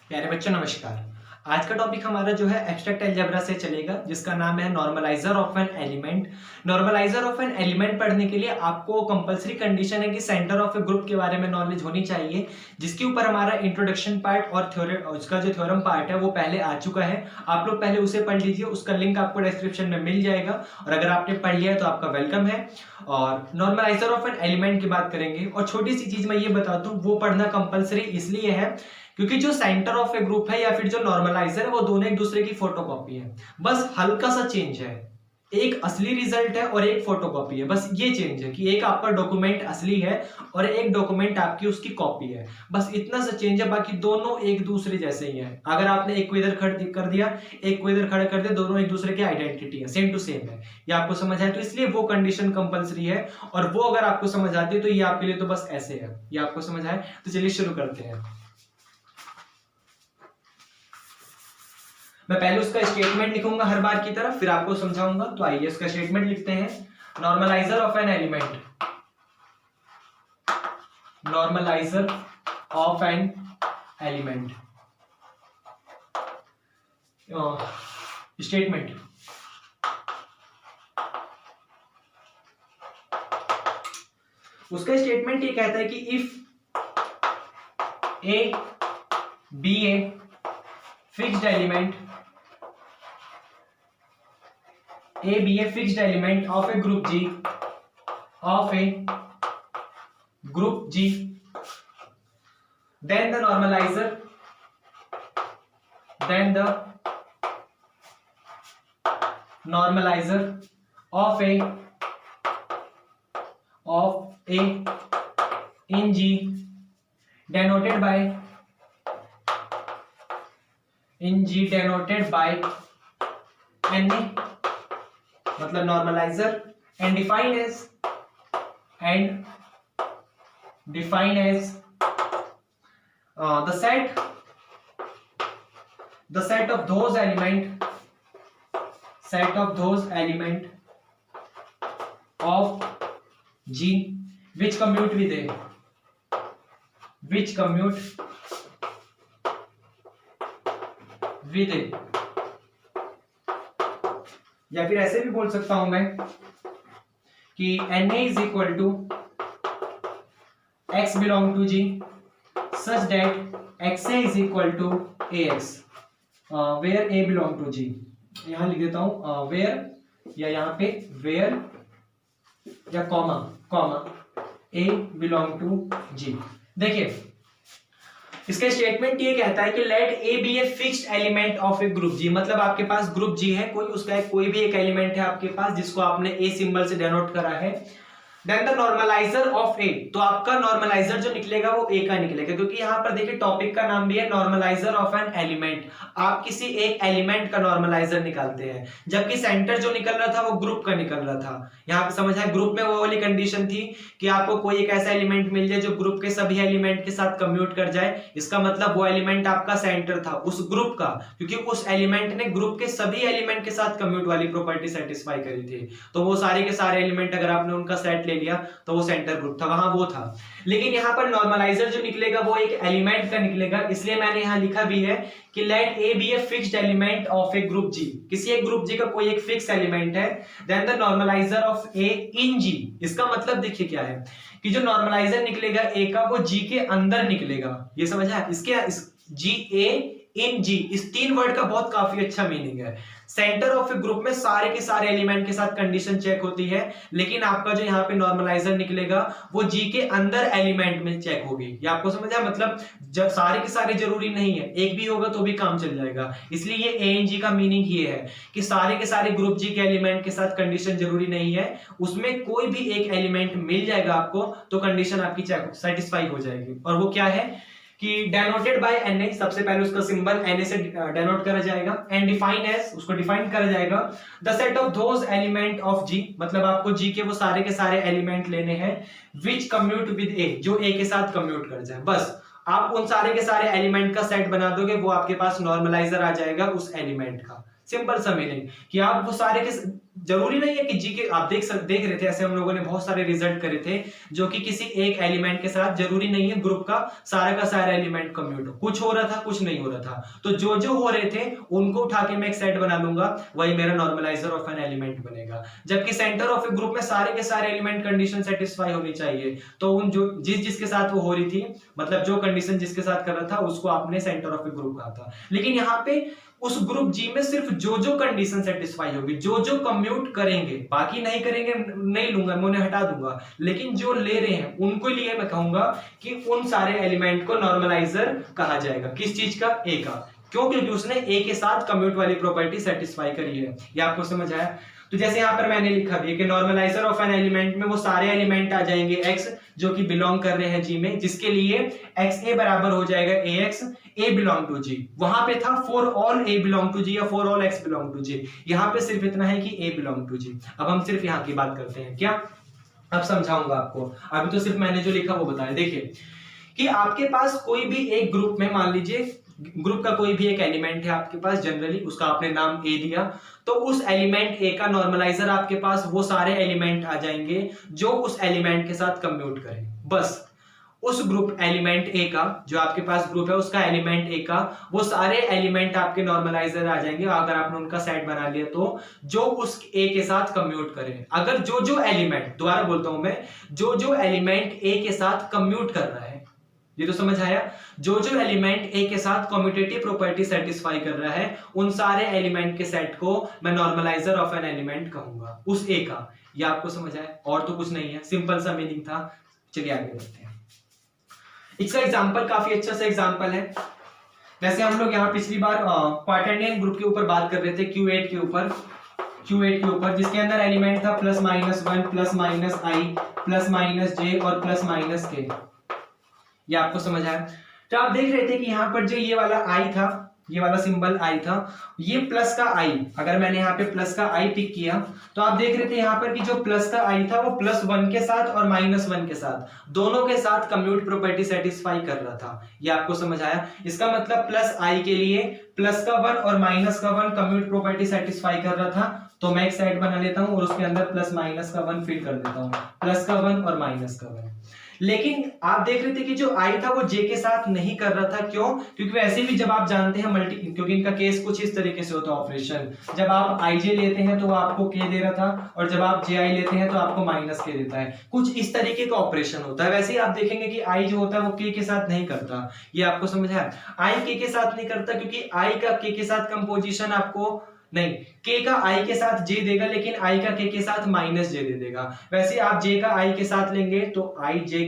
प्यारे बच्चों नमस्कार। आज का टॉपिक हमारा जो है एब्स्ट्रैक्ट अलजेब्रा से चलेगा, जिसका नाम है normaliser of an element. Normaliser of an element पढ़ने के लिए आपको कंपलसरी कंडीशन है कि सेंटर ऑफ ए ग्रुप के बारे में नॉलेज होनी चाहिए, जिसके ऊपर हमारा इंट्रोडक्शन पार्ट और थ्योरम, उसका जो थ्योरम पार्ट है वो पहले आ चुका है। आप लोग पहले उसे पढ़ लीजिए, उसका लिंक आपको डिस्क्रिप्शन में मिल जाएगा और अगर आपने पढ़ लिया है तो आपका वेलकम है। और नॉर्मलाइजर ऑफ एन एलिमेंट की बात करेंगे और छोटी सी चीज मैं ये बताता हूँ, वो पढ़ना कंपलसरी इसलिए है क्योंकि जो सेंटर ऑफ ए ग्रुप है या फिर जो नॉर्मलाइजर है वो दोनों एक दूसरे की फोटोकॉपी है। बस हल्का सा चेंज है, एक असली रिजल्ट है और एक फोटोकॉपी है। बस ये चेंज है कि एक आपका डॉक्यूमेंट असली है और एक डॉक्यूमेंट आपकी उसकी कॉपी है। बस इतना सा चेंज है, बाकी दोनों एक दूसरे जैसे ही हैं। अगर आपने एक को इधर खड़ा कर दिया, एक को इधर खड़ा कर दिया, दोनों एक दूसरे की आइडेंटिटी है, सेम टू सेम है। ये आपको समझ आए तो इसलिए वो कंडीशन कंपलसरी है, और वो अगर आपको समझ आती है तो ये आपके लिए तो बस ऐसे है। ये आपको समझ आए तो चलिए शुरू करते हैं। मैं पहले उसका स्टेटमेंट लिखूंगा हर बार की तरह, फिर आपको समझाऊंगा। तो आइए उसका स्टेटमेंट लिखते हैं। Normaliser of an element, normaliser of an element statement. उसका स्टेटमेंट ये कहता है कि if a B a fixed element, A be a fixed element of a group G, of a group G, then the normalizer of a in G denoted by Na, मतलब normaliser, and define as the set of those element of G which commute with A, या फिर ऐसे भी बोल सकता हूं मैं कि Na is equal to x belong to G such that xa is equal to ax, where a belong to G। यहां लिख देता हूं वेयर, या यहां पे वेयर या comma a belong to G। देखिए इसका स्टेटमेंट ये कहता है कि let a B a fixed element of a group G, मतलब आपके पास ग्रुप जी है कोई, उसका कोई भी एक एलिमेंट है आपके पास जिसको आपने ए सिंबल से डिनोट करा है। देन द नॉर्मलाइजर ऑफ ए, तो आपका नॉर्मलाइजर जो निकलेगा वो ए का निकलेगा, क्योंकि यहां पर देखिए टॉपिक का नाम भी है नॉर्मलाइजर ऑफ एन एलिमेंट। आप किसी एक एलिमेंट का नॉर्मलाइजर निकालते हैं, जबकि सेंटर जो निकल रहा था वो ग्रुप का निकल रहा था। यहां पे समझ आया, ग्रुप में वो वाली कंडीशन थी कि आपको कोई एक ऐसा एलिमेंट मिल जाए जो ग्रुप के सभी एलिमेंट के साथ कम्यूट कर जाए। इसका मतलब वो एलिमेंट आपका सेंटर था उस ग्रुप का, क्योंकि उस एलिमेंट ने ग्रुप के सभी एलिमेंट के साथ कम्यूट वाली प्रॉपर्टी सेटिस्फाई करी थी। तो वो सारे के सारे एलिमेंट अगर आपने उनका सेट ले लिया तो वो सेंटर ग्रुप था, वहां वो था। लेकिन यहां पर नॉर्मलाइजर जो निकलेगा वो एक एलिमेंट का निकलेगा, इसलिए मैंने यहां लिखा भी है कि let a B a fixed element of a group G, किसी एक ग्रुप जी का कोई एक फिक्स एलिमेंट है। Then the normaliser of a in G, इसका मतलब देखिए क्या है कि जो नॉर्मलाइजर निकलेगा ए का वो जी के अंदर निकलेगा। ये समझ आया? जी ए इन जी, इस तीन वर्ड का बहुत काफी अच्छा मीनिंग है। सेंटर ऑफ ए ग्रुप में सारे के सारे एलिमेंट के साथ कंडीशन चेक होती है, लेकिन आपका जो यहाँ पे नॉर्मलाइजर निकलेगा वो जी के अंदर एलिमेंट में चेक होगी। ये आपको समझ आया? मतलब जब सारे के सारे जरूरी नहीं है, एक भी होगा तो भी काम चल जाएगा। इसलिए ये ए एन जी का मीनिंग ये है कि सारे के सारे ग्रुप जी के एलिमेंट के साथ कंडीशन जरूरी नहीं है, उसमें कोई भी एक एलिमेंट मिल जाएगा आपको तो कंडीशन आपकी सेटिस्फाई हो जाएगी। और वो क्या है कि डेनोटेड बाय Na, सबसे पहले उसका सिंबल Na से डेनोट करा जाएगा, एंड डिफाइन एज, उसको डिफाइन करा जाएगा the set of those element of G, मतलब आपको G के वो सारे के सारे एलिमेंट लेने हैं विच कम्यूट विद A, जो A के साथ कम्यूट कर जाए। बस आप उन सारे के सारे एलिमेंट का सेट बना दोगे, वो आपके पास नॉर्मलाइजर आ जाएगा उस एलिमेंट का। सिंपल सा मीनिंग कि आप वो सारे के जरूरी नहीं है कि जी के आप देख रहे थे, ऐसे हम लोगों ने बहुत सारे रिजल्ट करे थे जो कि किसी एक एलिमेंट के साथ, जरूरी नहीं है ग्रुप का सारा एलिमेंट कम्यूट हो, कुछ हो रहा था कुछ नहीं हो रहा था, तो जो हो रहे थे उनको उठा के मैं एक सेट बना लूंगा, वही मेरा नॉर्मलाइजर ऑफ एन एलिमेंट बनेगा। जबकि सेंटर ऑफ ए ग्रुप में सारे के सारे एलिमेंट कंडीशन सेटिस्फाई होनी चाहिए, तो उन जो जिसके साथ वो हो रही थी, मतलब जो कंडीशन जिसके साथ कर रहा था उसको आपने सेंटर ऑफ ए ग्रुप कहा था। लेकिन यहाँ पे उस ग्रुप जी में सिर्फ जो कंडीशन सेटिस्फाई होगी, जो कम्यूट करेंगे, बाकी नहीं करेंगे नहीं लूंगा, मैं उन्हें हटा दूंगा, लेकिन जो ले रहे हैं उनको लिए मैं कहूंगा कि उन सारे एलिमेंट को नॉर्मलाइजर कहा जाएगा। किस चीज का? ए का। क्यों? क्योंकि उसने ए के साथ कम्यूट वाली प्रॉपर्टी सेटिस्फाई करी है। ये आपको समझ आया? तो जैसे यहां पर मैंने लिखा भी है कि नॉर्मलाइजर ऑफ एन एलिमेंट में वो सारे एलिमेंट आ जाएंगे एक्स जो कि बिलोंग कर रहे हैं जी में, जिसके लिए एक्स ए बराबर हो जाएगा a x, a belong to G. वहां पे था for all a belong to G या for all x belong to G, यहां पे सिर्फ इतना है कि ए बिलोंग टू जी। अब हम सिर्फ यहां की बात करते हैं। क्या? अब समझाऊंगा आपको, अभी तो सिर्फ मैंने जो लिखा वो बताया। देखिए कि आपके पास कोई भी एक ग्रुप में, मान लीजिए ग्रुप का कोई भी एक एलिमेंट है आपके पास, जनरली उसका आपने नाम ए दिया, तो उस एलिमेंट ए का नॉर्मलाइजर आपके पास वो सारे एलिमेंट आ जाएंगे जो उस एलिमेंट के साथ कम्यूट करें। बस उस ग्रुप एलिमेंट ए का, जो आपके पास ग्रुप है उसका एलिमेंट ए का, वो सारे एलिमेंट आपके नॉर्मलाइजर आ जाएंगे अगर आपने उनका सेट बना लिया तो, जो उस ए के साथ कम्यूट करें। अगर जो एलिमेंट, दोबारा बोलता हूं मैं, जो एलिमेंट ए के साथ कम्यूट कर रहा है, ये तो समझ आया, जो एलिमेंट ए के साथ कम्यूटेटिव प्रॉपर्टी सेटिस्फाई कर रहा है, उन सारे एलिमेंट के सेट को मैं नॉर्मलाइजर ऑफ एन एलिमेंट कहूंगा, उस ए का। ये आपको समझ आया? और तो कुछ नहीं है, सिंपल सा मीनिंग था। चलिए आगे बढ़ते हैं। इसका एग्जांपल काफी अच्छा सा एग्जांपल है। वैसे हम लोग यहाँ पिछली बार क्वार्टेनियन ग्रुप के ऊपर बात कर रहे थे, Q8 के ऊपर, जिसके अंदर एलिमेंट था +-1 +-i +-j और +-k। ये आपको समझ आया? तो आप देख रहे थे कि यहाँ पर जो ये वाला i था, ये वाला सिंबल i था, ये प्लस का i, अगर मैंने यहाँ पे प्लस का i पिक किया तो आप देख रहे थे यहाँ पर कि जो प्लस का i था वो +1 के साथ और -1 के साथ, दोनों के साथ कम्यूट प्रॉपर्टी सेटिस्फाई कर रहा था। ये आपको समझ आया? इसका मतलब +i के लिए प्लस का 1 और माइनस का 1 कम्यूट प्रॉपर्टी सेटिस्फाई कर रहा था, तो मैं एक साइड बना लेता हूं और उसके अंदर +-, का 1 फिल कर देता हूं, प्लस का 1 और माइनस का 1। लेकिन आप देख रहे थे कि जो i था वो j के साथ नहीं कर रहा था। क्यों? क्योंकि वैसे भी जब आप जानते हैं क्योंकि इनका केस कुछ इस तरीके से होता है ऑपरेशन, जब आप ij लेते हैं तो वो आपको k दे रहा था, और जब आप ji लेते हैं तो आपको -k देता है। कुछ इस तरीके का ऑपरेशन होता है। वैसे ही आप देखेंगे कि i जो होता है वो k के साथ नहीं करता। ये आपको समझ आया? i k के साथ नहीं करता क्योंकि i का k के साथ कंपोजिशन आपको नहीं, k का i के साथ j देगा, लेकिन i का k के साथ -j दे देगा। वैसे आप j का i के साथ लेंगे तो i j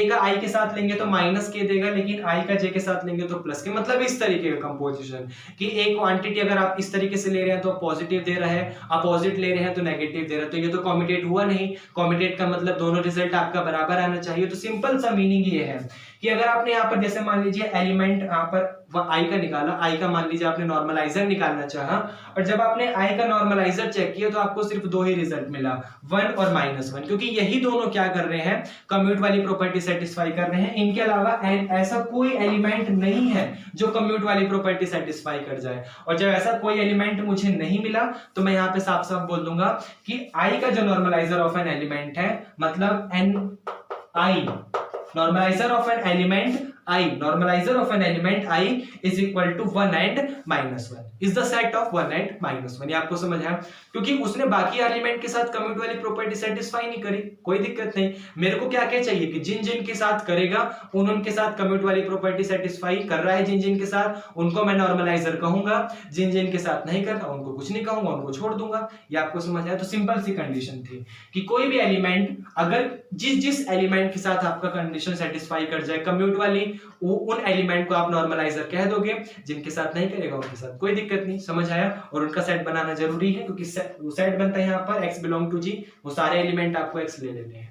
का i के साथ लेंगे तो -k देगा, लेकिन i का j के साथ लेंगे तो +k। मतलब इस तरीके का कंपोजिशन कि एक क्वांटिटी अगर आप इस तरीके से ले रहे हैं तो पॉजिटिव दे रहा है, अपोजिट ले रहे हैं तो नेगेटिव दे रहा है, तो ये तो कॉम्यूटेट हुआ नहीं। कॉम्यूटेट का मतलब दोनों रिजल्ट आपका बराबर आना चाहिए। तो सिंपल सा मीनिंग ये है कि अगर आपने यहाँ पर जैसे मान लीजिए एलिमेंट यहाँ पर i का निकाला, i का मान लीजिए आपने नॉर्मलाइजर निकालना चाहा, और जब आपने i का नॉर्मलाइजर चेक किया तो आपको सिर्फ दो ही रिजल्ट मिला, 1 और -1, क्योंकि यही दोनों क्या कर रहे हैं, कम्यूट वाली प्रॉपर्टी सेटिस्फाई कर रहे हैं। इनके अलावा ऐसा कोई एलिमेंट नहीं है जो कम्यूट वाली प्रॉपर्टी सेटिस्फाई कर जाए। और जब ऐसा कोई एलिमेंट मुझे नहीं मिला तो मैं यहाँ पे साफ साफ बोल दूंगा कि i का जो नॉर्मलाइजर ऑफ एन एलिमेंट है, मतलब ni, normalizer of an element i is equal to 1 and -1 is the set of 1 and -1। ये आपको समझ आया? क्योंकि उसने बाकी एलिमेंट के साथ कम्यूट वाली प्रॉपर्टी सेटिस्फाई नहीं करी, कोई दिक्कत नहीं। मेरे को क्या क्या चाहिए कि जिन जिन के साथ करेगा उनके साथ कम्यूट वाली प्रॉपर्टी सेटिस्फाई कर रहा है, जिन जिन के साथ उनको मैं नॉर्मलाइजर कहूंगा, जिन जिन के साथ नहीं कर रहा उनको कुछ नहीं कहूंगा, उनको छोड़ दूंगा। ये आपको समझ आया? तो सिंपल सी कंडीशन थी कि कोई भी एलिमेंट अगर जिस एलिमेंट के साथ आपका कंडीशन सेटिस्फाई कर जाए कम्यूट वाली, उन एलिमेंट को आप नॉर्मलाइजर कह दोगे, जिनके साथ नहीं करेगा उनके साथ कोई दिक्कत नहीं। समझ आया? और उनका सेट बनाना जरूरी है क्योंकि सेट बनता है यहाँ पर x बिलोंग टू g, वो सारे एलिमेंट आपको x ले लेने हैं।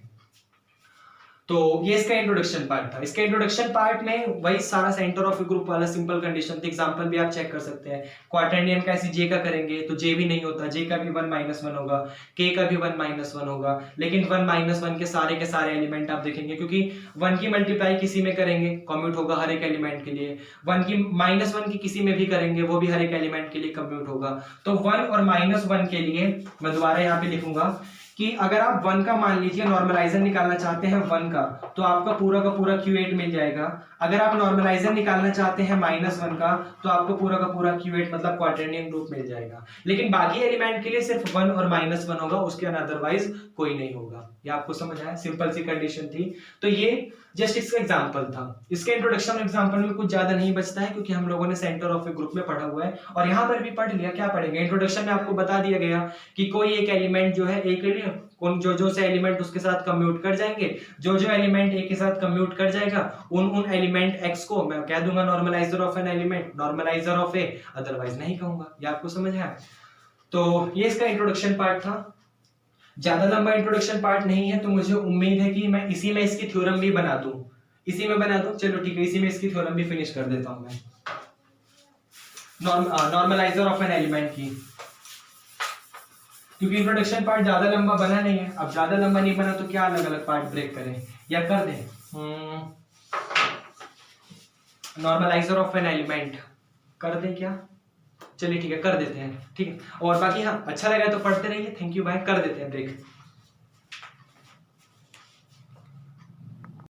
तो ये इसका इंट्रोडक्शन पार्ट था। इसके इंट्रोडक्शन पार्ट में वही सारा सेंटर ऑफ ग्रुप वाला सिंपल कंडीशन थे। एग्जांपल भी आप चेक कर सकते हैं। क्वाटर्नियन का ऐसे जे का करेंगे तो जे भी नहीं होता, जे का भी 1 - 1 होगा, के का भी 1 - 1 होगा, लेकिन 1 - 1 के सारे एलिमेंट आप देखेंगे, क्योंकि 1 की मल्टीप्लाई किसी में करेंगे कम्यूट होगा हर एक एलिमेंट के लिए, 1 की -1 की किसी में भी करेंगे वो भी हर एक एलिमेंट के लिए कम्यूट होगा। तो 1 और -1 के लिए मैं दोबारा यहाँ पे लिखूंगा कि अगर आप 1 का मान लीजिए नॉर्मलाइजर निकालना चाहते हैं 1 का, तो आपका पूरा का पूरा Q8 मिल जाएगा। अगर आप नॉर्मलाइजर निकालना चाहते हैं -1 का, तो आपको पूरा का पूरा Q8 मतलब क्वाड्रेनियन ग्रुप मिल जाएगा। लेकिन बाकी एलिमेंट के लिए सिर्फ 1 और -1 होगा, उसके अदरवाइज कोई नहीं होगा। ये आपको समझ आया? सिंपल सी कंडीशन थी। तो ये जस्ट इसका एग्जांपल था। इसके इंट्रोडक्शन एग्जांपल में कुछ ज्यादा नहीं बचता है, क्योंकि हम लोगों ने सेंटर ऑफ ए ग्रुप में पढ़ा हुआ है और यहाँ पर भी पढ़ लिया। क्या पढ़ेंगे? इंट्रोडक्शन में आपको बता दिया गया कि कोई एक एलिमेंट जो है एक जो से एलिमेंट उसके साथ कम्यूट कर जाएंगे, जो एलिमेंट ए के साथ कम्यूट कर जाएगा उन एलिमेंट एक्स को मैं कह दूंगा normaliser of an element, normaliser of A, otherwise नहीं कहूंगा। ये आपको समझ आया? तो ये इसका इंट्रोडक्शन पार्ट था। ज्यादा लंबा इंट्रोडक्शन पार्ट नहीं है, तो मुझे उम्मीद है कि मैं इसी में इसकी थ्योरम भी बना दूं। इसी में बना दूं, चलो ठीक है, इसी में इसकी थ्योरम भी फिनिश कर देता हूं मैं, नॉर्मलाइजर ऑफ एन एलिमेंट की, क्योंकि इंट्रोडक्शन पार्ट ज्यादा लंबा बना नहीं है। अब ज्यादा लंबा नहीं बना तो क्या अलग अलग पार्ट ब्रेक करें या कर दें? नॉर्मलाइजर ऑफ एन एलिमेंट कर दें क्या? चलिए ठीक है, कर देते हैं। ठीक है, और बाकी हाँ अच्छा लगा तो पढ़ते रहिए। Thank you, bye. कर देते हैं ब्रेक।